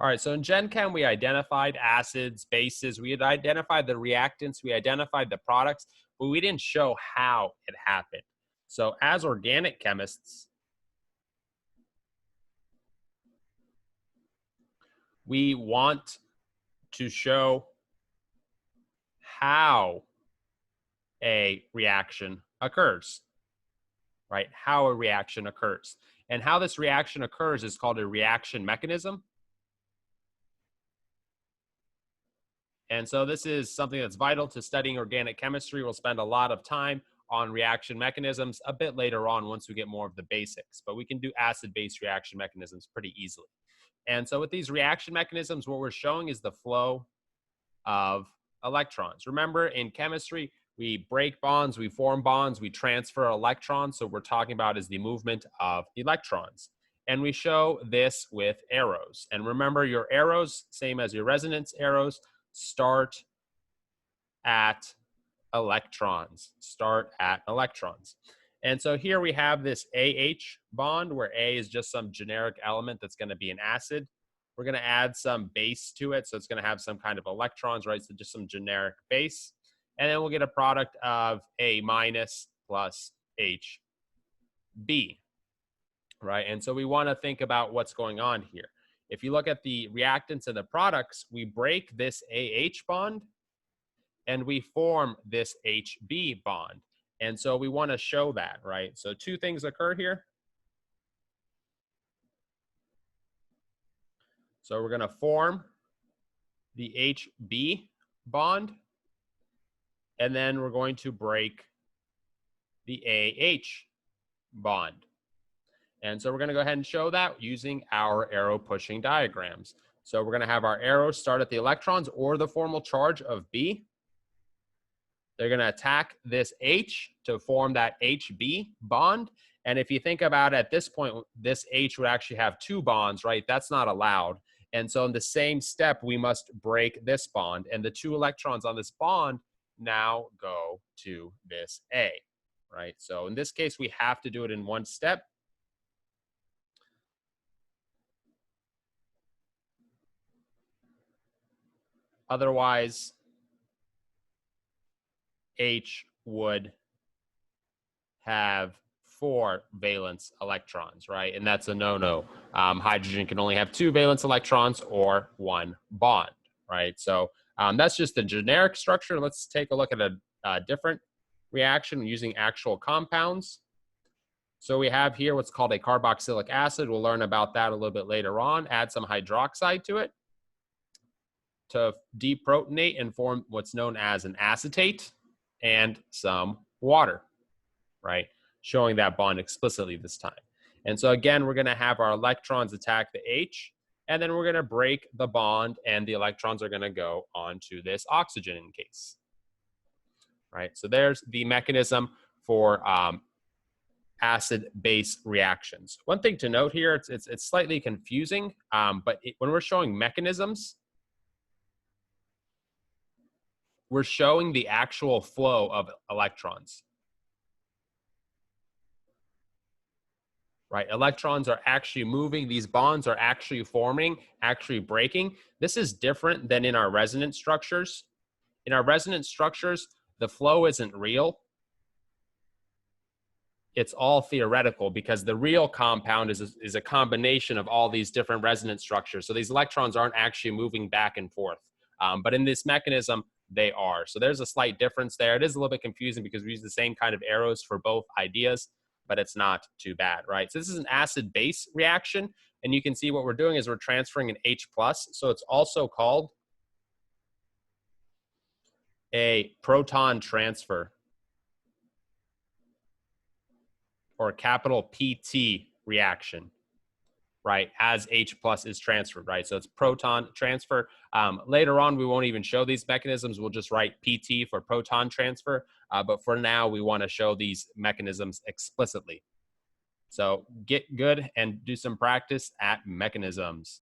All right, so in Gen Chem, we identified acids, bases, we had identified the reactants, we identified the products, but we didn't show how it happened. So as organic chemists, we want to show how a reaction occurs, right? How a reaction occurs. And how this reaction occurs is called a reaction mechanism. And so this is something that's vital to studying organic chemistry. We'll spend a lot of time on reaction mechanisms a bit later on once we get more of the basics, but we can do acid-base reaction mechanisms pretty easily. And so with these reaction mechanisms, what we're showing is the flow of electrons. Remember, in chemistry, we break bonds, we form bonds, we transfer electrons. So what we're talking about is the movement of electrons. And we show this with arrows. And remember, your arrows, same as your resonance arrows, start at electrons. And so here we have this AH bond where A is just some generic element that's going to be an acid. We're going to add some base to it. So it's going to have some kind of electrons, right? So just some generic base. And then we'll get a product of A minus plus HB, right? And so we want to think about what's going on here. If you look at the reactants and the products, we break this AH bond and we form this HB bond. And so we want to show that, right? So two things occur here. So we're going to form the HB bond, and then we're going to break the AH bond. And so we're going to go ahead and show that using our arrow pushing diagrams. So we're going to have our arrows start at the electrons or the formal charge of B. They're going to attack this H to form that HB bond. And if you think about it, at this point, this H would actually have two bonds, right? That's not allowed. And so in the same step, we must break this bond. And the two electrons on this bond now go to this A, right? So in this case, we have to do it in one step. Otherwise, H would have 4 valence electrons, right? And that's a no-no. Hydrogen can only have 2 valence electrons or 1 bond, right? So that's just the generic structure. Let's take a look at a different reaction using actual compounds. So we have here what's called a carboxylic acid. We'll learn about that a little bit later on. Add some hydroxide to it to deprotonate and form what's known as an acetate, and some water, right? Showing that bond explicitly this time. And so again, we're going to have our electrons attack the H, and then we're going to break the bond, and the electrons are going to go onto this oxygen in case, right? So there's the mechanism for acid-base reactions. One thing to note here, it's slightly confusing, but when we're showing mechanisms, we're showing the actual flow of electrons, right? Electrons are actually moving. These bonds are actually forming, actually breaking. This is different than in our resonance structures. In our resonance structures, the flow isn't real. It's all theoretical because the real compound is a combination of all these different resonance structures. So these electrons aren't actually moving back and forth. But in this mechanism, they are. So there's a slight difference there. It is a little bit confusing because we use the same kind of arrows for both ideas, but it's not too bad, right? So this is an acid-base reaction, and you can see what we're doing is we're transferring an H+, so it's also called a proton transfer, or capital PT reaction, right, as H+ is transferred, right? So it's proton transfer. Later on, we won't even show these mechanisms. We'll just write PT for proton transfer. But for now, we want to show these mechanisms explicitly. So get good and do some practice at mechanisms.